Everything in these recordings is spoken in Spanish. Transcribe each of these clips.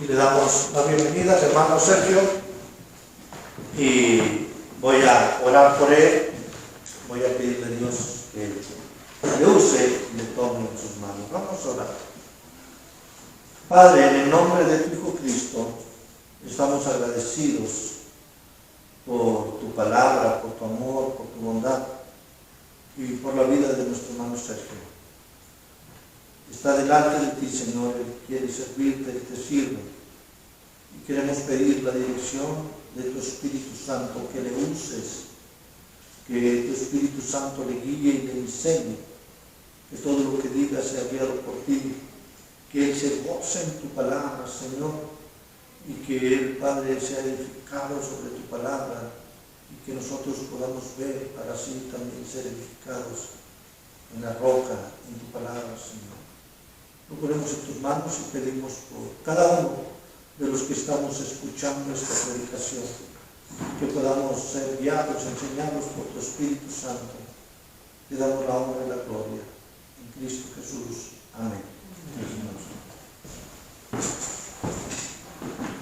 y le damos la bienvenida al hermano Sergio y voy a orar por él, voy a pedirle a Dios que le use y le tome en sus manos. Vamos a orar. Padre, en el nombre de tu Hijo Cristo, estamos agradecidos por tu palabra, por tu amor, por tu bondad y por la vida de nuestro hermano Sergio. Está delante de ti, Señor, Él quiere servirte, Él te sirve. Y queremos pedir la dirección de tu Espíritu Santo, que le uses, que tu Espíritu Santo le guíe y le enseñe, que todo lo que diga sea guiado por ti, que Él se goce en tu palabra, Señor, y que el Padre sea edificado sobre tu palabra, y que nosotros podamos ver para así también ser edificados en la roca, en tu palabra, Señor. Lo ponemos en tus manos y pedimos por cada uno de los que estamos escuchando esta predicación, que podamos ser guiados, enseñados por tu Espíritu Santo. Te damos la honra y la gloria. En Cristo Jesús. Amén.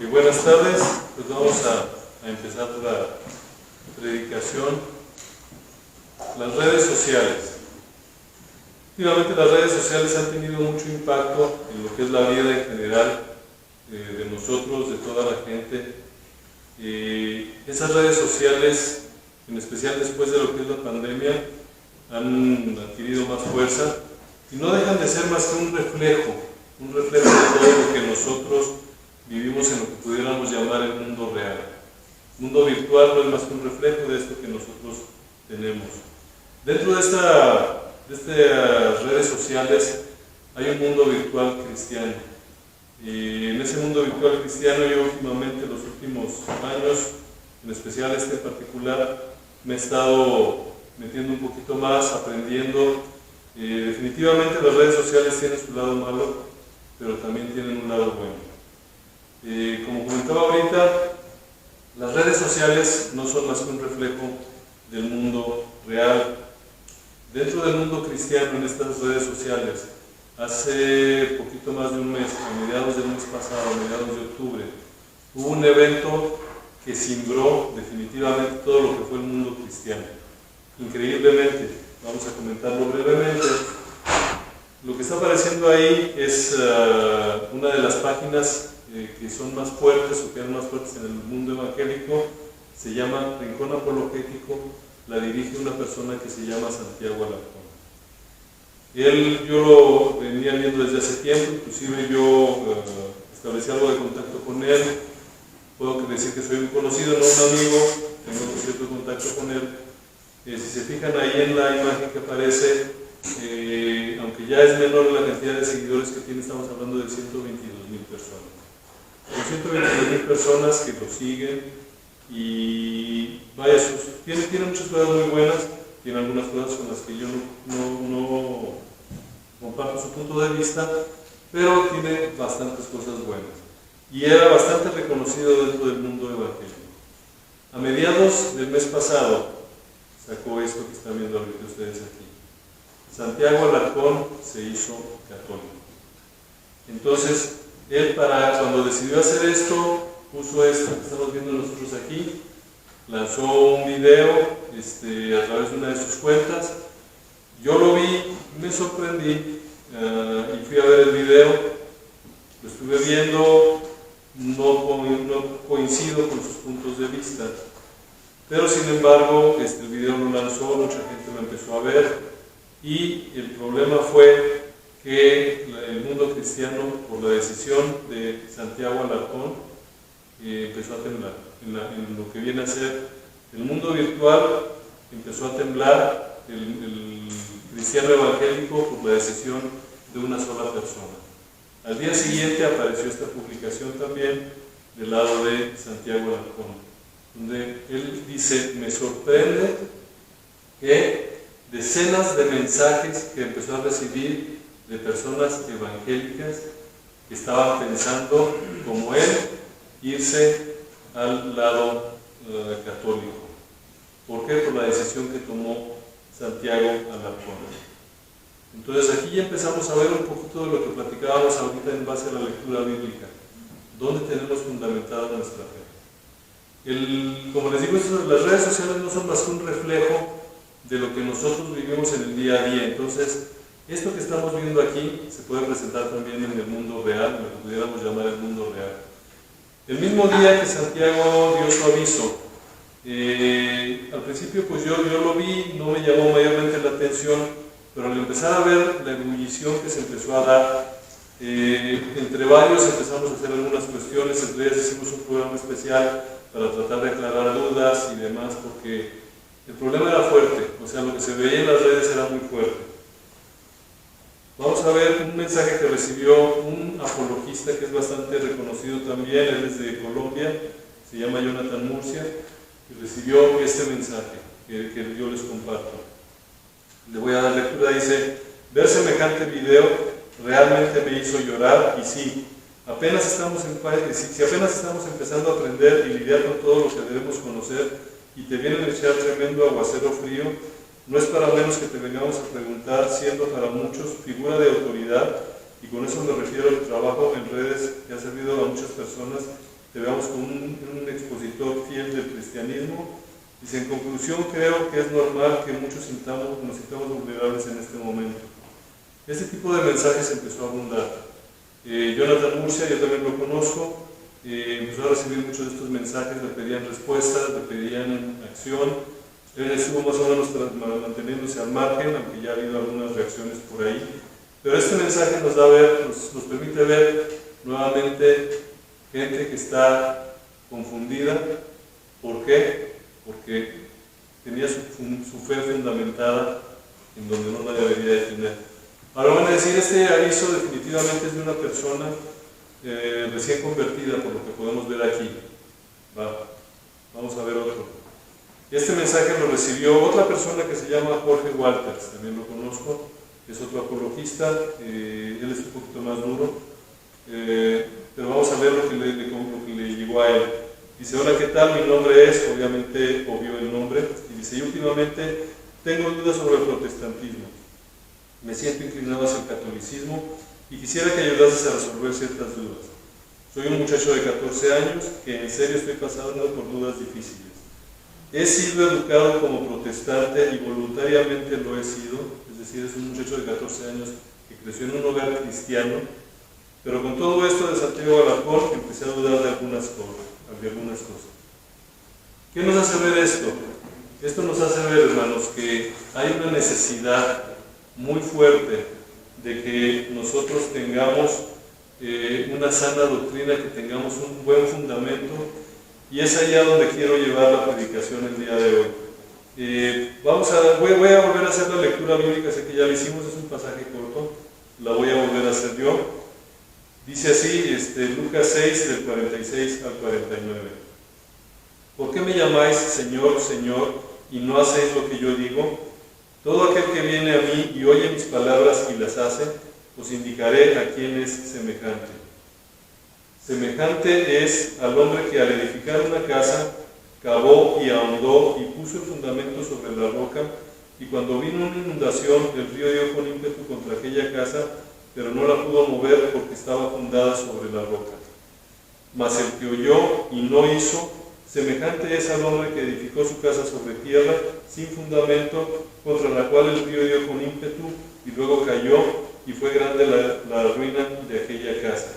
Y buenas tardes, pues vamos a empezar la predicación. Las redes sociales. Últimamente las redes sociales han tenido mucho impacto en lo que es la vida en general de nosotros, de toda la gente. Esas redes sociales, en especial después de lo que es la pandemia, han adquirido más fuerza y no dejan de ser más que un reflejo de todo lo que nosotros vivimos en lo que pudiéramos llamar el mundo real. El mundo virtual no es más que un reflejo de esto que nosotros tenemos. Dentro de estas redes sociales hay un mundo virtual cristiano. Y en ese mundo virtual cristiano yo últimamente, los últimos años, en especial este en particular, me he estado metiendo un poquito más, aprendiendo. Definitivamente las redes sociales tienen su lado malo, pero también tienen un lado bueno. Como comentaba ahorita, las redes sociales no son más que un reflejo del mundo real. Dentro del mundo cristiano, en estas redes sociales, hace poquito más de un mes, a mediados del mes pasado, a mediados de octubre, hubo un evento que cimbró definitivamente todo lo que fue el mundo cristiano. Increíblemente, vamos a comentarlo brevemente. Lo que está apareciendo ahí es una de las páginas que son más fuertes o que eran más fuertes en el mundo evangélico. Se llama Rincón Apologético. La dirige una persona que se llama Santiago Alarcón. Yo lo venía viendo desde hace tiempo, inclusive yo establecí algo de contacto con él. Puedo decir que soy un conocido, no un amigo, tengo cierto contacto con él. Si se fijan ahí en la imagen que aparece, aunque ya es menor la cantidad de seguidores que tiene, estamos hablando de 122,000 personas. Son 122,000 personas que lo siguen. Y vaya, tiene muchas cosas muy buenas, tiene algunas cosas con las que yo no comparto su punto de vista, pero tiene bastantes cosas buenas. Y era bastante reconocido dentro del mundo evangélico. A mediados del mes pasado sacó esto que están viendo ahorita ustedes aquí. Santiago Alarcón se hizo católico. Entonces, él cuando decidió hacer esto, puso esto que estamos viendo nosotros aquí, lanzó un video a través de una de sus cuentas. Yo lo vi, me sorprendí y fui a ver el video, lo estuve viendo, no coincido con sus puntos de vista, pero sin embargo el video lo lanzó, mucha gente lo empezó a ver y el problema fue que el mundo cristiano, por la decisión de Santiago Alarcón, empezó a temblar. En lo que viene a ser el mundo virtual, empezó a temblar el cristiano evangélico por la decisión de una sola persona. Al día siguiente apareció esta publicación también del lado de Santiago Alarcón, donde él dice: me sorprende que decenas de mensajes que empezó a recibir de personas evangélicas que estaban pensando como él irse al lado católico. ¿Por qué? Por la decisión que tomó Santiago Alarcón. Entonces aquí ya empezamos a ver un poquito de lo que platicábamos ahorita en base a la lectura bíblica. ¿Dónde tenemos fundamentada nuestra fe? Como les digo, las redes sociales no son más que un reflejo de lo que nosotros vivimos en el día a día. Entonces, esto que estamos viendo aquí se puede presentar también en el mundo real, lo que pudiéramos llamar el mundo real. El mismo día que Santiago dio su aviso, al principio pues yo lo vi, no me llamó mayormente la atención, pero al empezar a ver la ebullición que se empezó a dar, entre varios empezamos a hacer algunas cuestiones, entre ellas hicimos un programa especial para tratar de aclarar dudas y demás, porque el problema era fuerte, o sea, lo que se veía en las redes era muy fuerte. Vamos a ver un mensaje que recibió un apologista que es bastante reconocido también, él es de Colombia, se llama Jonathan Murcia, y recibió este mensaje que yo les comparto. Le voy a dar lectura, dice: ver semejante video realmente me hizo llorar, y sí, si apenas estamos empezando a aprender y lidiar con todo lo que debemos conocer y te vienen a echar tremendo aguacero frío, no es para menos que te vengamos a preguntar, siendo para muchos figura de autoridad, y con eso me refiero al trabajo en redes que ha servido a muchas personas, te veamos como un expositor fiel del cristianismo. Dice: en conclusión, creo que es normal que muchos nos sintamos vulnerables en este momento. Este tipo de mensajes empezó a abundar. Jonathan Murcia, yo también lo conozco, empezó a recibir muchos de estos mensajes, le pedían respuestas, le pedían acción. Él estuvo más o menos manteniéndose al margen, aunque ya ha habido algunas reacciones por ahí. Pero este mensaje nos permite ver nuevamente gente que está confundida. ¿Por qué? Porque tenía su fe fundamentada en donde no la debería de tener. Ahora van a decir, este aviso definitivamente es de una persona recién convertida, por lo que podemos ver aquí. Vamos a ver otro. Este mensaje lo recibió otra persona que se llama Jorge Walters, también lo conozco, es otro apologista, él es un poquito más duro, pero vamos a ver lo que le llegó a él. Dice: hola, ¿qué tal? Mi nombre es, obviamente obvió el nombre, y dice: y últimamente tengo dudas sobre el protestantismo. Me siento inclinado hacia el catolicismo y quisiera que ayudases a resolver ciertas dudas. Soy un muchacho de 14 años que en serio estoy pasando por dudas difíciles. He sido educado como protestante y voluntariamente lo he sido, es decir, es un muchacho de 14 años que creció en un hogar cristiano, pero con todo esto de Santiago Alarcón empecé a dudar de algunas cosas. ¿Qué nos hace ver esto? Esto nos hace ver, hermanos, que hay una necesidad muy fuerte de que nosotros tengamos una sana doctrina, que tengamos un buen fundamento. Y es allá donde quiero llevar la predicación el día de hoy. Voy a volver a hacer la lectura bíblica, sé que ya la hicimos, es un pasaje corto, la voy a volver a hacer yo. Dice así, Lucas 6, del 46 al 49. ¿Por qué me llamáis Señor, Señor, y no hacéis lo que yo digo? Todo aquel que viene a mí y oye mis palabras y las hace, os indicaré a quién es semejante. Semejante es al hombre que al edificar una casa, cavó y ahondó y puso el fundamento sobre la roca, y cuando vino una inundación, el río dio con ímpetu contra aquella casa, pero no la pudo mover porque estaba fundada sobre la roca. Mas el que oyó y no hizo, semejante es al hombre que edificó su casa sobre tierra, sin fundamento, contra la cual el río dio con ímpetu, y luego cayó, y fue grande la ruina de aquella casa.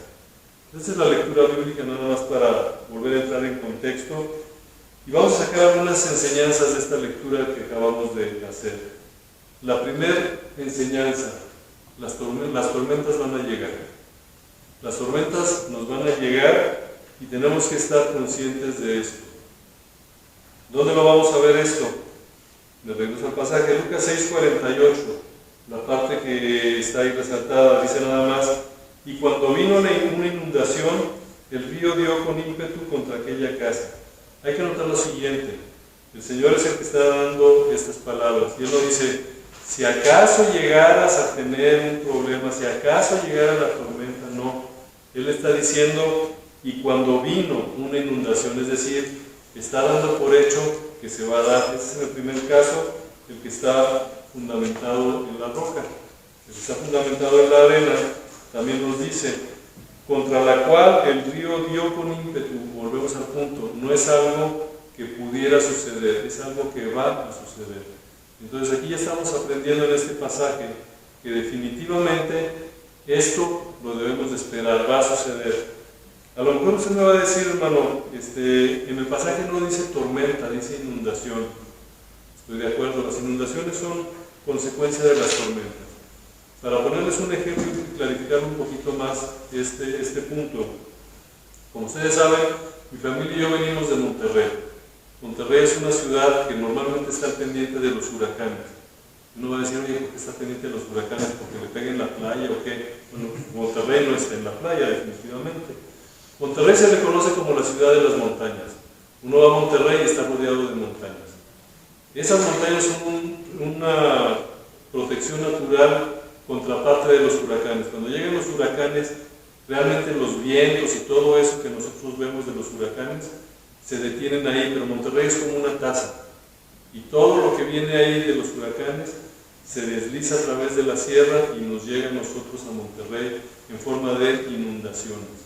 Esta es la lectura bíblica, nada más para volver a entrar en contexto. Y vamos a sacar algunas enseñanzas de esta lectura que acabamos de hacer. La primera enseñanza: las tormentas van a llegar. Las tormentas nos van a llegar y tenemos que estar conscientes de esto. ¿Dónde lo vamos a ver esto? Me regreso al pasaje, Lucas 6:48, la parte que está ahí resaltada, dice nada más: y cuando vino una inundación, el río dio con ímpetu contra aquella casa. Hay que notar lo siguiente: el Señor es el que está dando estas palabras, y Él nos dice: si acaso llegaras a tener un problema, si acaso llegara la tormenta, no. Él está diciendo: y cuando vino una inundación, es decir, está dando por hecho que se va a dar. Ese es el primer caso, el que está fundamentado en la roca. El que está fundamentado en la arena también nos dice: contra la cual el río dio con ímpetu. Volvemos al punto, no es algo que pudiera suceder, es algo que va a suceder. Entonces aquí ya estamos aprendiendo en este pasaje que definitivamente esto lo debemos de esperar, va a suceder. A lo mejor usted me va a decir, hermano, en el pasaje no dice tormenta, dice inundación. Estoy de acuerdo, las inundaciones son consecuencia de las tormentas. Para ponerles un ejemplo y clarificar un poquito más este punto, como ustedes saben, mi familia y yo venimos de Monterrey. Monterrey es una ciudad que normalmente está pendiente de los huracanes. Uno va a decir, oye, ¿por qué está pendiente de los huracanes? ¿Porque le peguen la playa o qué? Bueno, Monterrey no está en la playa, definitivamente. Monterrey se le conoce como la ciudad de las montañas. Uno va a Monterrey y está rodeado de montañas. Esas montañas son una protección natural contraparte de los huracanes. Cuando llegan los huracanes, realmente los vientos y todo eso que nosotros vemos de los huracanes se detienen ahí, pero Monterrey es como una taza. Y todo lo que viene ahí de los huracanes se desliza a través de la sierra y nos llega a nosotros a Monterrey en forma de inundaciones.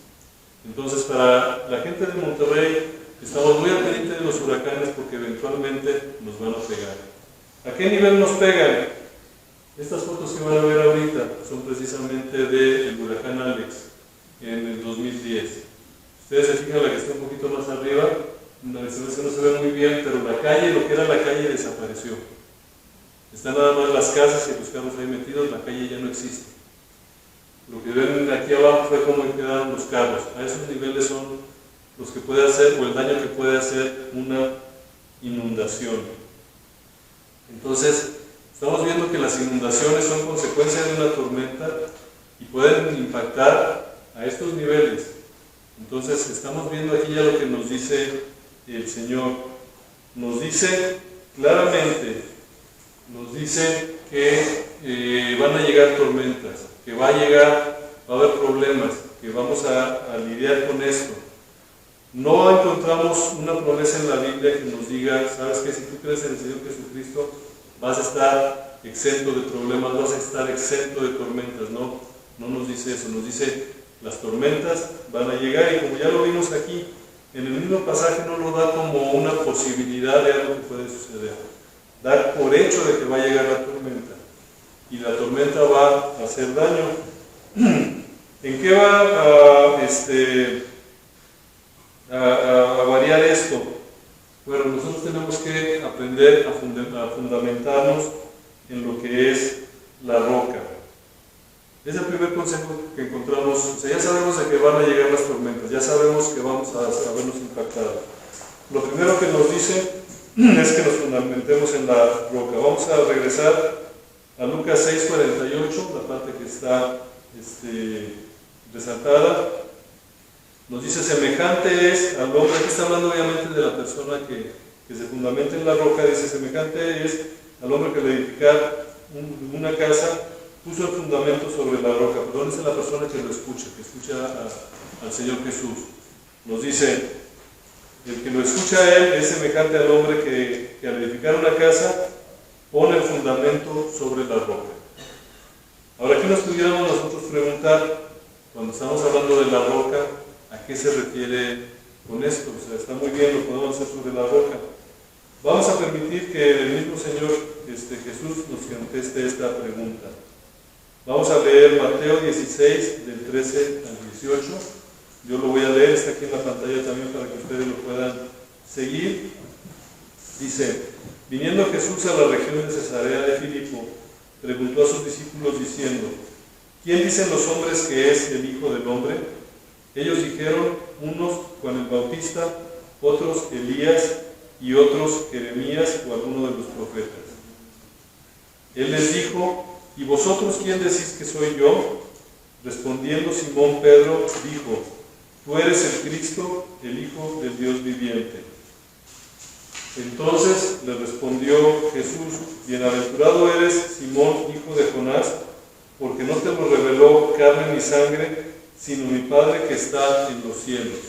Entonces, para la gente de Monterrey, estamos muy al pendiente de los huracanes porque eventualmente nos van a pegar. ¿A qué nivel nos pegan? Estas fotos que van a ver ahorita son precisamente del huracán Alex en el 2010. Ustedes se fijan, la que está un poquito más arriba, no se ve muy bien, pero la calle, lo que era la calle, desapareció. Están nada más las casas y los carros ahí metidos, la calle ya no existe. Lo que ven aquí abajo fue cómo quedaron los carros. A esos niveles son los que puede hacer, o el daño que puede hacer una inundación. Entonces, estamos viendo que las inundaciones son consecuencia de una tormenta y pueden impactar a estos niveles. Entonces, estamos viendo aquí ya lo que nos dice el Señor. Nos dice claramente, nos dice que van a llegar tormentas, que va a haber problemas, que vamos a lidiar con esto. No encontramos una promesa en la Biblia que nos diga, sabes que si tú crees en el Señor Jesucristo, vas a estar exento de problemas, vas a estar exento de tormentas. No nos dice eso, nos dice las tormentas van a llegar, y como ya lo vimos aquí, en el mismo pasaje no lo da como una posibilidad de algo que puede suceder. Da por hecho de que va a llegar la tormenta, y la tormenta va a hacer daño. ¿En qué va a variar esto? Bueno, nosotros tenemos que aprender a fundamentarnos en lo que es la roca. Es el primer consejo que encontramos. O sea, ya sabemos de que van a llegar las tormentas, ya sabemos que vamos a vernos impactados. Lo primero que nos dice es que nos fundamentemos en la roca. Vamos a regresar a Lucas 6:48, la parte que está resaltada. Nos dice, semejante es al hombre. Aquí está hablando obviamente de la persona que se fundamenta en la roca. Dice, semejante es al hombre que al edificar una casa puso el fundamento sobre la roca. Perdón, es la persona que lo escucha, al Señor Jesús. Nos dice, el que lo escucha a Él es semejante al hombre que al edificar una casa pone el fundamento sobre la roca. Ahora, aquí nos pudiéramos nosotros preguntar, cuando estamos hablando de la roca, ¿a qué se refiere con esto? O sea, está muy bien, lo podemos hacer sobre la roca. Vamos a permitir que el mismo Señor Jesús nos conteste esta pregunta. Vamos a leer Mateo 16, del 13 al 18. Yo lo voy a leer, está aquí en la pantalla también para que ustedes lo puedan seguir. Dice, viniendo Jesús a la región de Cesarea de Filipo, preguntó a sus discípulos diciendo, ¿quién dicen los hombres que es el Hijo del Hombre? Ellos dijeron, unos Juan el Bautista, otros Elías y otros Jeremías o alguno de los profetas. Él les dijo, ¿y vosotros quién decís que soy yo? Respondiendo Simón Pedro dijo, tú eres el Cristo, el Hijo del Dios viviente. Entonces le respondió Jesús, bienaventurado eres Simón, hijo de Jonás, porque no te lo reveló carne ni sangre, sino mi Padre que está en los cielos.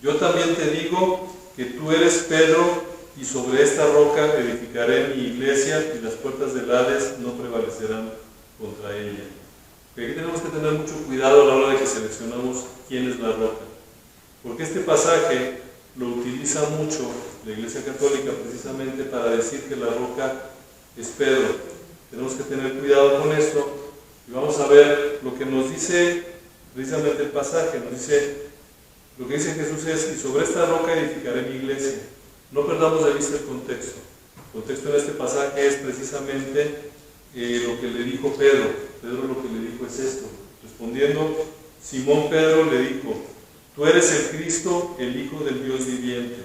Yo también te digo que tú eres Pedro, y sobre esta roca edificaré mi iglesia, y las puertas del Hades no prevalecerán contra ella. Aquí tenemos que tener mucho cuidado a la hora de que seleccionamos quién es la roca. Porque este pasaje lo utiliza mucho la Iglesia Católica precisamente para decir que la roca es Pedro. Tenemos que tener cuidado con esto y vamos a ver lo que nos dice precisamente el pasaje. Nos dice, lo que dice Jesús es: y sobre esta roca edificaré mi iglesia. No perdamos de vista el contexto. El contexto en este pasaje es precisamente lo que le dijo Pedro. Pedro lo que le dijo es esto. Respondiendo, Simón Pedro le dijo: tú eres el Cristo, el Hijo del Dios viviente.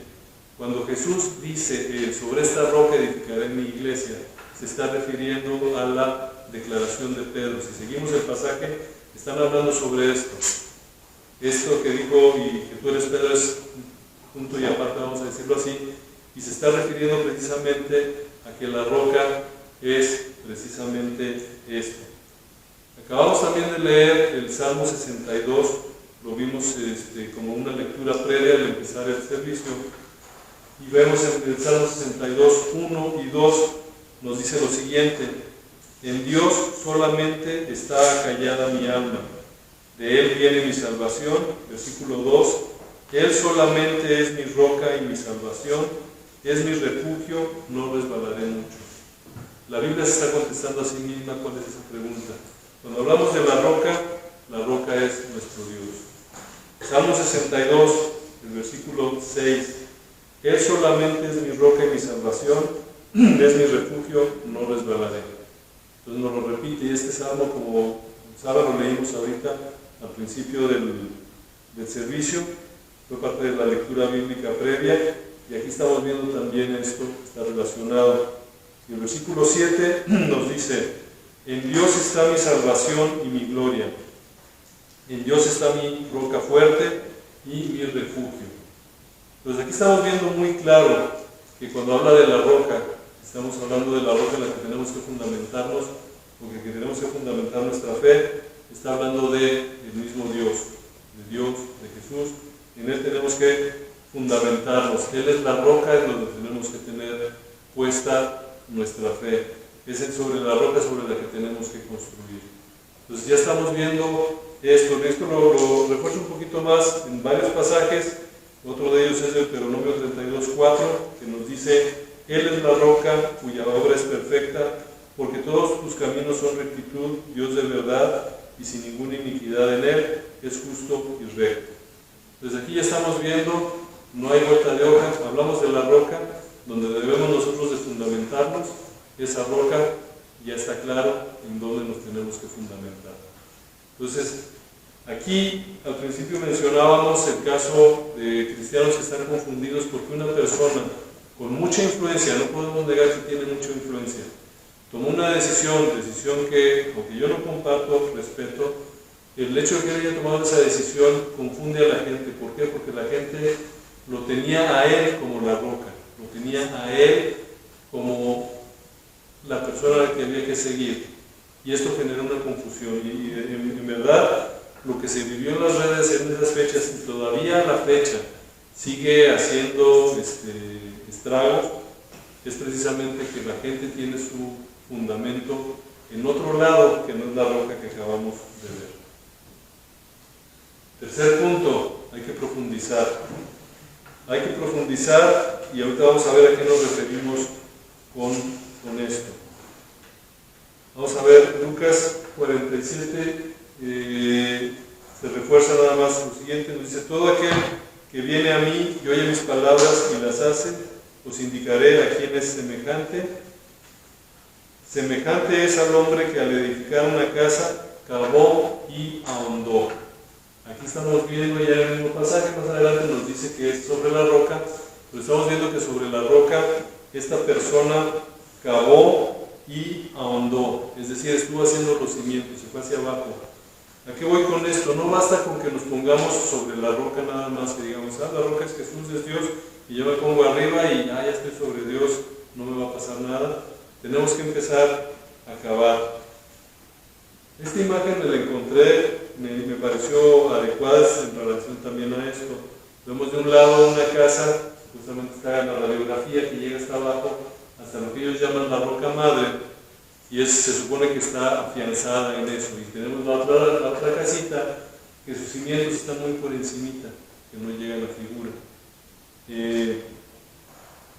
Cuando Jesús dice, sobre esta roca edificaré mi iglesia, se está refiriendo a la declaración de Pedro. Si seguimos el pasaje, están hablando sobre esto. Esto que dijo, y que tú eres Pedro, es punto y aparte, vamos a decirlo así, y se está refiriendo precisamente a que la roca es precisamente esto. Acabamos también de leer el Salmo 62, lo vimos como una lectura previa al empezar el servicio, y vemos en el Salmo 62, 1 y 2, nos dice lo siguiente: en Dios solamente está acallada mi alma, de Él viene mi salvación. Versículo 2, Él solamente es mi roca y mi salvación, es mi refugio, no resbalaré mucho. La Biblia se está contestando a sí misma cuál es esa pregunta. Cuando hablamos de la roca es nuestro Dios. Salmo 62, el versículo 6, Él solamente es mi roca y mi salvación, es mi refugio, no resbalaré. Entonces nos lo repite, y este salmo, como saben, lo leímos ahorita al principio del servicio, fue parte de la lectura bíblica previa, y aquí estamos viendo también esto, está relacionado. Y el versículo 7 nos dice: en Dios está mi salvación y mi gloria, en Dios está mi roca fuerte y mi refugio. Entonces aquí estamos viendo muy claro que cuando habla de la roca, estamos hablando de la roca en la que tenemos que fundamentarnos, porque que tenemos que fundamentar nuestra fe. Está hablando del mismo Dios, de Jesús. En Él tenemos que fundamentarnos. Él es la roca en donde tenemos que tener puesta nuestra fe. Es sobre la roca sobre la que tenemos que construir. Entonces ya estamos viendo esto. Esto lo refuerzo un poquito más en varios pasajes. Otro de ellos es el Deuteronomio 32:4, que nos dice: Él es la roca cuya obra es perfecta, porque todos tus caminos son rectitud, Dios de verdad, y sin ninguna iniquidad en Él, es justo y recto. Entonces aquí ya estamos viendo, no hay vuelta de hoja. Hablamos de la roca, donde debemos nosotros de fundamentarnos. Esa roca ya está claro en dónde nos tenemos que fundamentar. Entonces, aquí al principio mencionábamos el caso de cristianos que están confundidos porque una persona con mucha influencia, no podemos negar que tiene mucha influencia, tomó una decisión que, aunque yo no comparto, respeto. El hecho de que él haya tomado esa decisión confunde a la gente. ¿Por qué? porque la gente lo tenía a él como la roca, lo tenía a él como la persona a la que había que seguir, y esto generó una confusión. Y en verdad lo que se vivió en las redes en esas fechas, y todavía a la fecha sigue haciendo estragos, es precisamente que la gente tiene su fundamento en otro lado que no es la roca que acabamos de ver. Tercer punto, hay que profundizar. Hay que profundizar, y ahorita vamos a ver a qué nos referimos con esto. Vamos a ver Lucas 47, se refuerza nada más lo siguiente, nos dice: todo aquel que viene a mí y oye mis palabras y las hace, os indicaré a quién es semejante. Semejante es al hombre que al edificar una casa cavó y ahondó. Aquí estamos viendo ya el mismo pasaje, más adelante nos dice que es sobre la roca, pero estamos viendo que sobre la roca esta persona cavó y ahondó, es decir, estuvo haciendo los cimientos, se fue hacia abajo. ¿A qué voy con esto? No basta con que nos pongamos sobre la roca nada más, que digamos: la roca es Jesús, es Dios, y yo me pongo arriba y ya estoy sobre Dios, no me va a pasar nada. Tenemos que empezar a cavar. Esta imagen me la encontré, me pareció adecuada en relación también a esto. Vemos de un lado una casa, justamente está en la radiografía, que llega hasta abajo, hasta lo que ellos llaman la roca madre, y se supone que está afianzada en eso. Y tenemos la otra casita, que sus cimientos están muy por encimita, que no llega a la figura.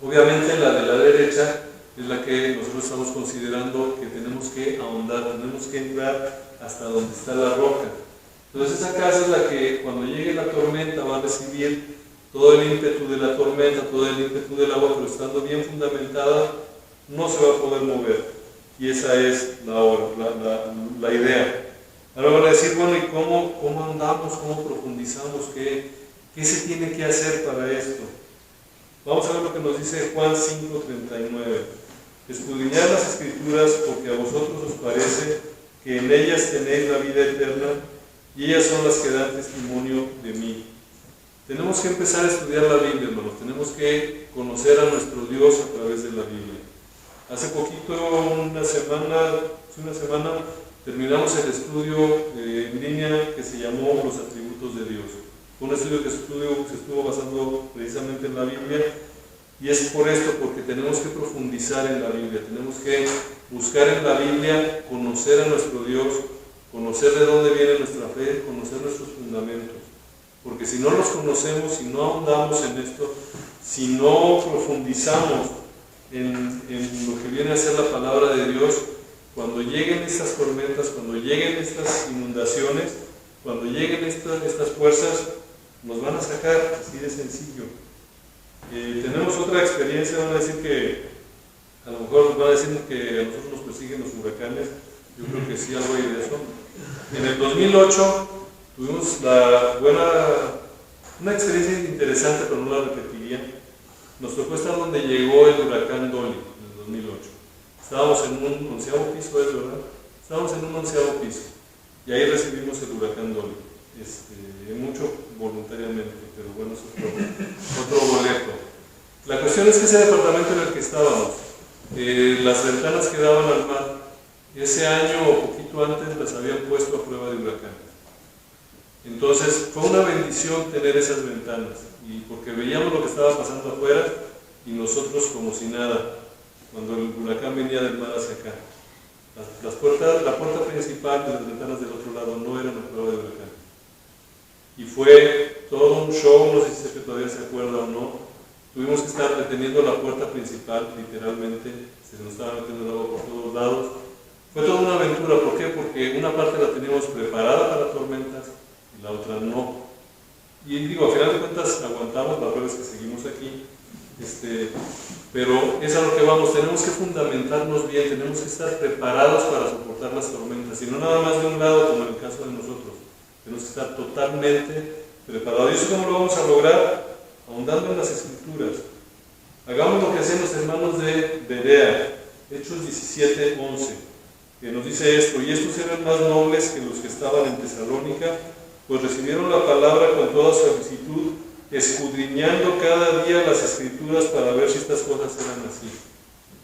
Obviamente la de la derecha es la que nosotros estamos considerando que tenemos que ahondar, tenemos que entrar hasta donde está la roca. Entonces esa casa es la que cuando llegue la tormenta va a recibir todo el ímpetu de la tormenta, todo el ímpetu del agua, pero estando bien fundamentada no se va a poder mover. Y esa es la idea. Ahora van a decir, bueno, ¿y cómo andamos? ¿Cómo profundizamos? ¿Qué se tiene que hacer para esto? Vamos a ver lo que nos dice Juan 5:39. Escudriñad las Escrituras porque a vosotros os parece que en ellas tenéis la vida eterna y ellas son las que dan testimonio de mí. Tenemos que empezar a estudiar la Biblia, hermanos. Tenemos que conocer a nuestro Dios a través de la Biblia. Hace poquito, una semana, terminamos el estudio en línea que se llamó Los Atributos de Dios. Fue un estudio que se estuvo basando precisamente en la Biblia, y es por esto, porque tenemos que profundizar en la Biblia, tenemos que buscar en la Biblia, conocer a nuestro Dios, conocer de dónde viene nuestra fe, conocer nuestros fundamentos. Porque si no los conocemos, si no ahondamos en esto, si no profundizamos en lo que viene a ser la palabra de Dios, cuando lleguen estas tormentas, cuando lleguen estas inundaciones, cuando lleguen estas fuerzas, nos van a sacar, así de sencillo. Tenemos otra experiencia, van a decir que, a lo mejor van a decir que a nosotros nos persiguen los huracanes. Yo creo que sí, algo hay de eso. En el 2008 tuvimos una experiencia interesante, pero no la repetiría. Nos tocó estar donde llegó el huracán Dolly en el 2008. Estábamos en un 11º piso, ¿es verdad? Estábamos en un 11º piso y ahí recibimos el huracán Dolly. Mucho voluntariamente, pero bueno, eso es otro boleto. La cuestión es que ese departamento en el que estábamos, las ventanas que daban al mar, ese año o poquito antes las habían puesto a prueba de huracanes. Entonces fue una bendición tener esas ventanas, y porque veíamos lo que estaba pasando afuera y nosotros como si nada, cuando el huracán venía del mar hacia acá. La puerta principal de las ventanas del otro lado no eran a prueba de huracán. Y fue todo un show, no sé si es que todavía se acuerda o no. Tuvimos que estar deteniendo la puerta principal, literalmente, se nos estaba metiendo el agua por todos lados. Fue toda una aventura, ¿por qué? Porque una parte la teníamos preparada para tormentas y la otra no. Y digo, a final de cuentas aguantamos, la verdad es que seguimos aquí. Pero es a lo que vamos, tenemos que fundamentarnos bien, tenemos que estar preparados para soportar las tormentas, y no nada más de un lado como en el caso de nosotros. Tenemos que estar totalmente preparados. ¿Y eso cómo lo vamos a lograr? Ahondando en las Escrituras. Hagamos lo que hacen los hermanos de Berea, Hechos 17:11, que nos dice esto: y estos eran más nobles que los que estaban en Tesalónica, pues recibieron la palabra con toda solicitud, escudriñando cada día las Escrituras para ver si estas cosas eran así.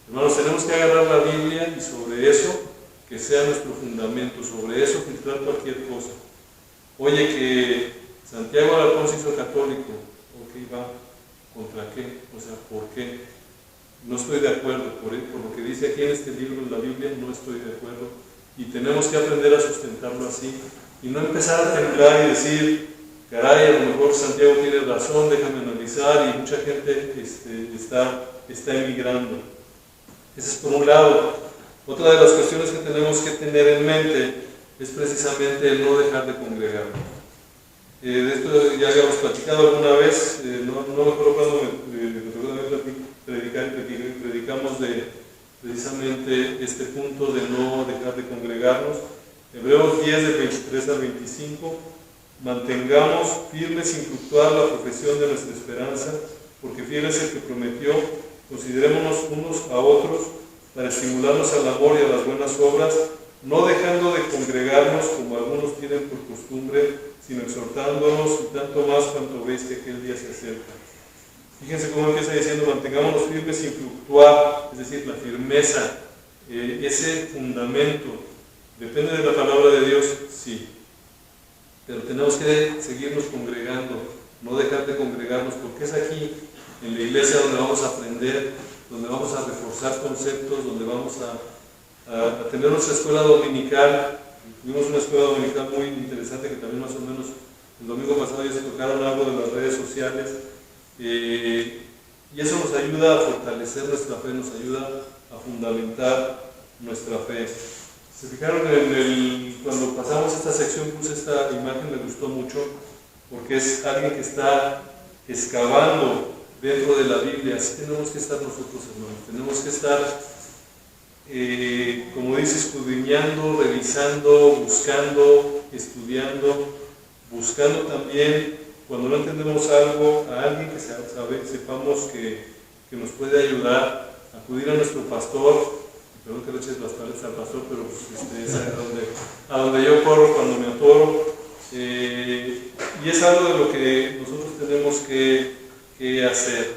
Hermanos, tenemos que agarrar la Biblia y sobre eso que sea nuestro fundamento, sobre eso filtrar cualquier cosa. Oye, que Santiago Alarcón se hizo católico, ok, va, ¿contra qué? O sea, ¿por qué? No estoy de acuerdo, por lo que dice aquí en este libro, en la Biblia, no estoy de acuerdo, y tenemos que aprender a sustentarlo así, y no empezar a temblar y decir, caray, a lo mejor Santiago tiene razón, déjame analizar, y mucha gente está emigrando. Ese es por un lado. Otra de las cuestiones que tenemos que tener en mente es precisamente el no dejar de congregarnos. De esto ya habíamos platicado alguna vez, no me acuerdo cuando predicamos precisamente este punto de no dejar de congregarnos. Hebreos 10, del 23 al 25, mantengamos firme sin fluctuar la profesión de nuestra esperanza, porque fiel es el que prometió. Considerémonos unos a otros para estimularnos al amor y a las buenas obras, no dejando de congregarnos como algunos tienen por costumbre, sino exhortándonos, y tanto más cuanto veis que aquel día se acerca. Fíjense cómo empieza diciendo: mantengámonos firmes sin fluctuar, es decir, la firmeza, ese fundamento. ¿Depende de la palabra de Dios? Sí. Pero tenemos que seguirnos congregando, no dejar de congregarnos, porque es aquí, en la iglesia, donde vamos a aprender, donde vamos a reforzar conceptos, donde vamos a tener nuestra escuela dominical. Tuvimos una escuela dominical muy interesante que también más o menos el domingo pasado ya se tocaron algo de las redes sociales. Y eso nos ayuda a fortalecer nuestra fe, nos ayuda a fundamentar nuestra fe. Se fijaron cuando pasamos esta sección, puse esta imagen, me gustó mucho, porque es alguien que está excavando dentro de la Biblia. Así tenemos que estar nosotros, hermanos. Tenemos que estar, como dice, escudriñando, revisando, buscando, estudiando, buscando también, cuando no entendemos algo, a alguien que sepamos que nos puede ayudar, acudir a nuestro pastor. Perdón que le eches las palabras al pastor, pero pues, es a donde yo corro cuando me atoro. Y es algo de lo que nosotros tenemos que hacer,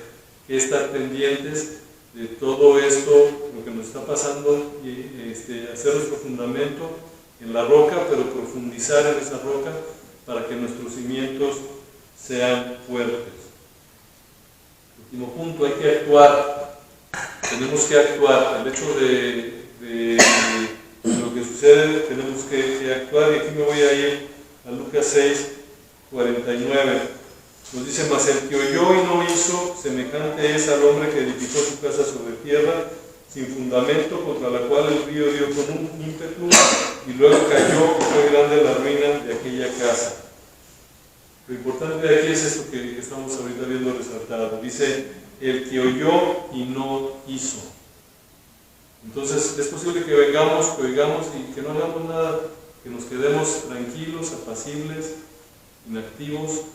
que estar pendientes de todo esto, lo que nos está pasando, y hacer nuestro fundamento en la roca, pero profundizar en esa roca para que nuestros cimientos sean fuertes. Último punto, hay que actuar. Tenemos que actuar. El hecho de lo que sucede, tenemos que actuar. Y aquí me voy a ir a Lucas 6, 49. Nos dice: mas el que oyó y no hizo, semejante es al hombre que edificó su casa sobre tierra, sin fundamento, contra la cual el río dio con un ímpetu, y luego cayó, y fue grande la ruina de aquella casa. Lo importante de aquí es esto que estamos ahorita viendo resaltado. Dice: el que oyó y no hizo. Entonces es posible que oigamos y que no hagamos nada, que nos quedemos tranquilos, apacibles, inactivos.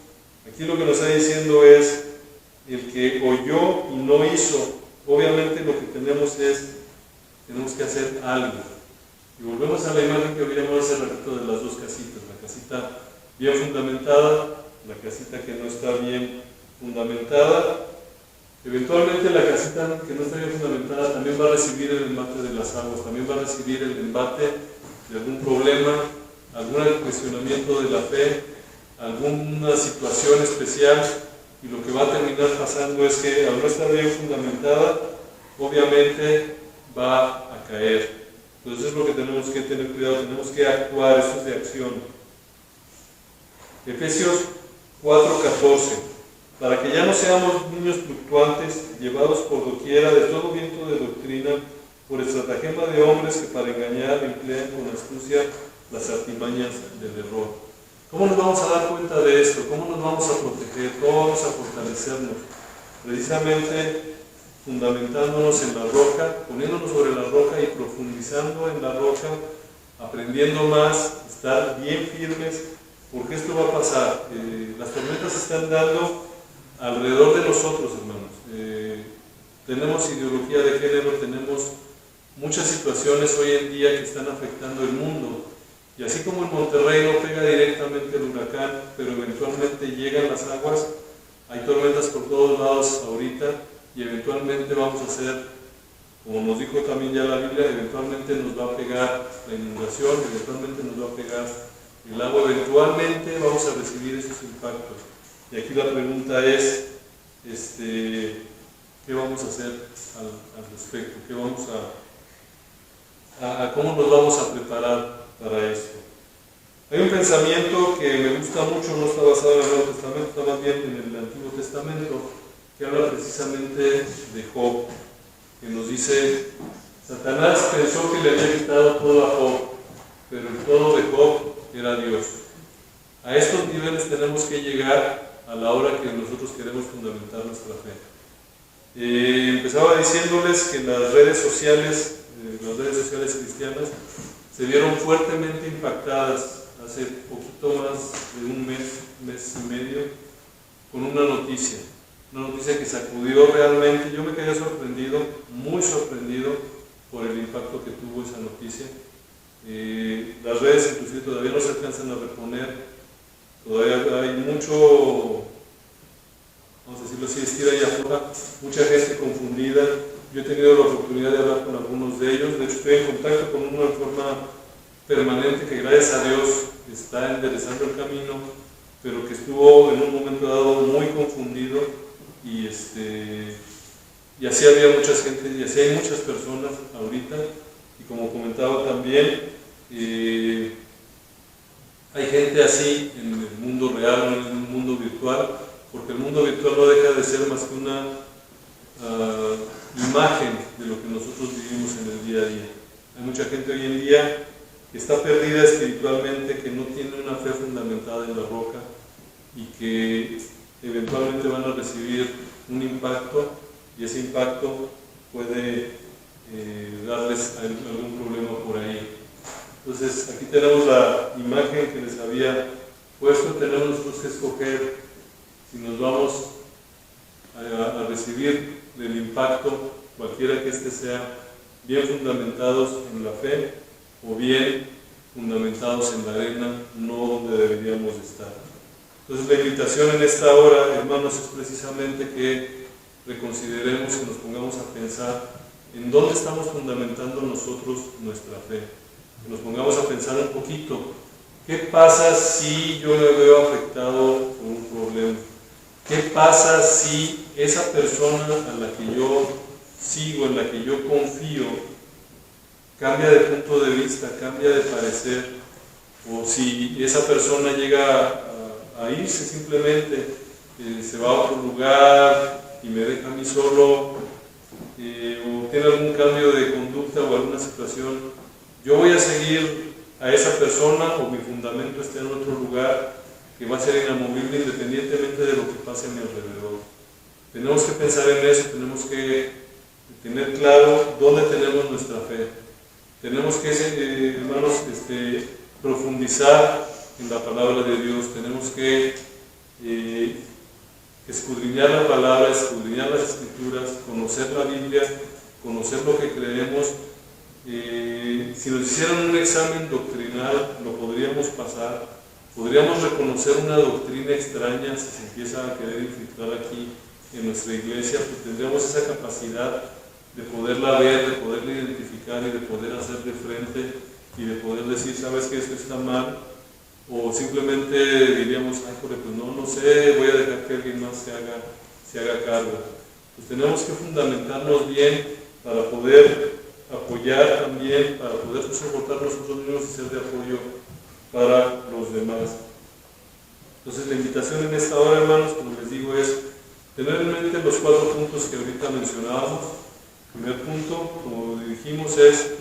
Aquí lo que nos está diciendo es: el que oyó y no hizo. Obviamente lo que tenemos que hacer algo. Y volvemos a la imagen que veíamos hace ratito de las dos casitas, la casita bien fundamentada, la casita que no está bien fundamentada. Eventualmente la casita que no está bien fundamentada también va a recibir el embate de las aguas, también va a recibir el embate de algún problema, algún cuestionamiento de la fe, alguna situación especial, y lo que va a terminar pasando es que al no estar bien fundamentada, obviamente va a caer. Entonces es lo que tenemos que tener cuidado, tenemos que actuar, eso es de acción. Efesios 4:14. Para que ya no seamos niños fluctuantes, llevados por doquiera de todo viento de doctrina, por estratagema de hombres que para engañar emplean con astucia las artimañas del error. ¿Cómo nos vamos a dar cuenta de esto? ¿Cómo nos vamos a proteger? ¿Cómo vamos a fortalecernos? Precisamente fundamentándonos en la roca, poniéndonos sobre la roca y profundizando en la roca, aprendiendo más, estar bien firmes, porque esto va a pasar. Las tormentas se están dando alrededor de nosotros, hermanos. Tenemos ideología de género, tenemos muchas situaciones hoy en día que están afectando el mundo. Y así como en Monterrey no pega directamente el huracán, pero eventualmente llegan las aguas, hay tormentas por todos lados ahorita, y eventualmente vamos a hacer, como nos dijo también ya la Biblia, eventualmente nos va a pegar la inundación, eventualmente nos va a pegar el agua, eventualmente vamos a recibir esos impactos. Y aquí la pregunta es, ¿qué vamos a hacer al respecto? ¿Qué vamos ¿cómo nos vamos a preparar para esto? Hay un pensamiento que me gusta mucho, no está basado en el Nuevo Testamento, está más bien en el Antiguo Testamento, que habla precisamente de Job, que nos dice: Satanás pensó que le había quitado todo a Job, pero el todo de Job era Dios. A estos niveles tenemos que llegar a la hora que nosotros queremos fundamentar nuestra fe. Empezaba diciéndoles que las redes sociales cristianas se vieron fuertemente impactadas hace poquito más de un mes y medio, con una noticia que sacudió realmente. Yo me quedé sorprendido, muy sorprendido por el impacto que tuvo esa noticia. Las redes inclusive todavía no se alcanzan a reponer, todavía hay mucho, vamos a decirlo así, estira y afloja, mucha gente confundida. Yo he tenido la oportunidad de hablar con algunos de ellos, de hecho estoy en contacto con uno de forma permanente que gracias a Dios está enderezando el camino, pero que estuvo en un momento dado muy confundido, y así había mucha gente, y así hay muchas personas ahorita Y como comentaba también, hay gente así en el mundo real, no en el mundo virtual, porque el mundo virtual no deja de ser más que una imagen de lo que nosotros vivimos en el día a día. Hay mucha gente hoy en día que está perdida espiritualmente, que no tiene una fe fundamentada en la roca y que eventualmente van a recibir un impacto, y ese impacto puede darles algún problema por ahí. Entonces aquí tenemos la imagen que les había puesto. Tenemos nosotros que escoger si nos vamos a recibir el impacto, cualquiera que este sea, bien fundamentados en la fe o bien fundamentados en la arena, no donde deberíamos estar. Entonces la invitación en esta hora, hermanos, es precisamente que reconsideremos, que nos pongamos a pensar en dónde estamos fundamentando nosotros nuestra fe. Que nos pongamos a pensar un poquito, ¿qué pasa si yo me veo afectado por un problema? ¿Qué pasa si esa persona a la que yo sigo, en la que yo confío, cambia de punto de vista, cambia de parecer? O si esa persona llega a irse simplemente, se va a otro lugar y me deja a mí solo, o tiene algún cambio de conducta o alguna situación, yo voy a seguir a esa persona o mi fundamento está en otro lugar que va a ser inamovible independientemente de lo que pase a mi alrededor. Tenemos que pensar en eso, tenemos que tener claro dónde tenemos nuestra fe. Tenemos que, hermanos, profundizar en la palabra de Dios, tenemos que escudriñar la palabra, escudriñar las escrituras, conocer la Biblia, conocer lo que creemos. Si nos hicieran un examen doctrinal, lo podríamos pasar, podríamos reconocer una doctrina extraña si se empieza a querer infiltrar aquí en nuestra iglesia, pues tendríamos esa capacidad de poderla ver, de poderla identificar y de poder hacerle frente y de poder decir, ¿sabes que esto está mal? O simplemente diríamos, ay, pues no sé, voy a dejar que alguien más se haga cargo. Pues tenemos que fundamentarnos bien para poder apoyar también, para poder soportar nosotros mismos y ser de apoyo para los demás. Entonces la invitación en esta hora, hermanos, como les digo, es tener en mente los 4 puntos que ahorita mencionábamos. El primer punto, como dijimos, es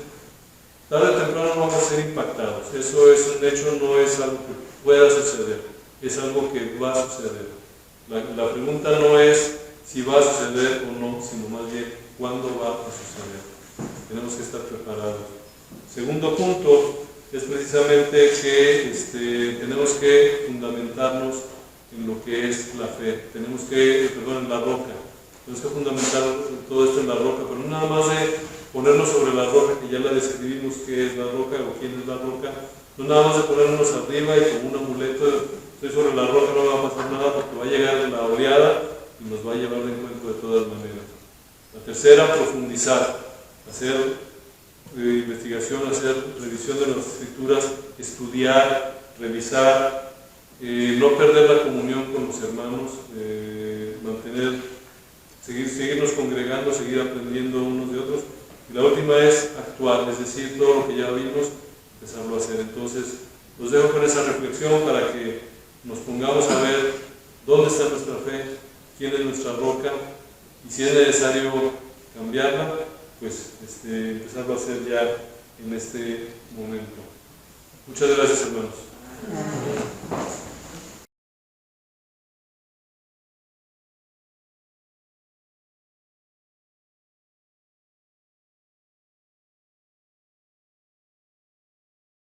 tarde o temprano vamos a ser impactados. Eso es un hecho, no es algo que pueda suceder, es algo que va a suceder. La pregunta no es si va a suceder o no, sino más bien cuándo va a suceder. Tenemos que estar preparados. Segundo punto es precisamente que tenemos que fundamentarnos en lo que es la fe. Tenemos que, en la roca. Tenemos que fundamentar todo esto en la roca, pero no nada más de ponernos sobre la roca, que ya la describimos qué es la roca o quién es la roca, no nada más de ponernos arriba y como un amuleto, estoy sobre la roca, no me va a pasar nada porque va a llegar la oleada y nos va a llevar de encuentro de todas maneras. La tercera, profundizar, hacer investigación, hacer revisión de las escrituras, estudiar, revisar, no perder la comunión con los hermanos, seguirnos congregando, seguir aprendiendo unos de otros. Y la última es actuar, es decir, todo lo que ya vimos, empezarlo a hacer. Entonces, los dejo con esa reflexión para que nos pongamos a ver dónde está nuestra fe, quién es nuestra roca, y si es necesario cambiarla, pues empezarlo a hacer ya en este momento. Muchas gracias, hermanos.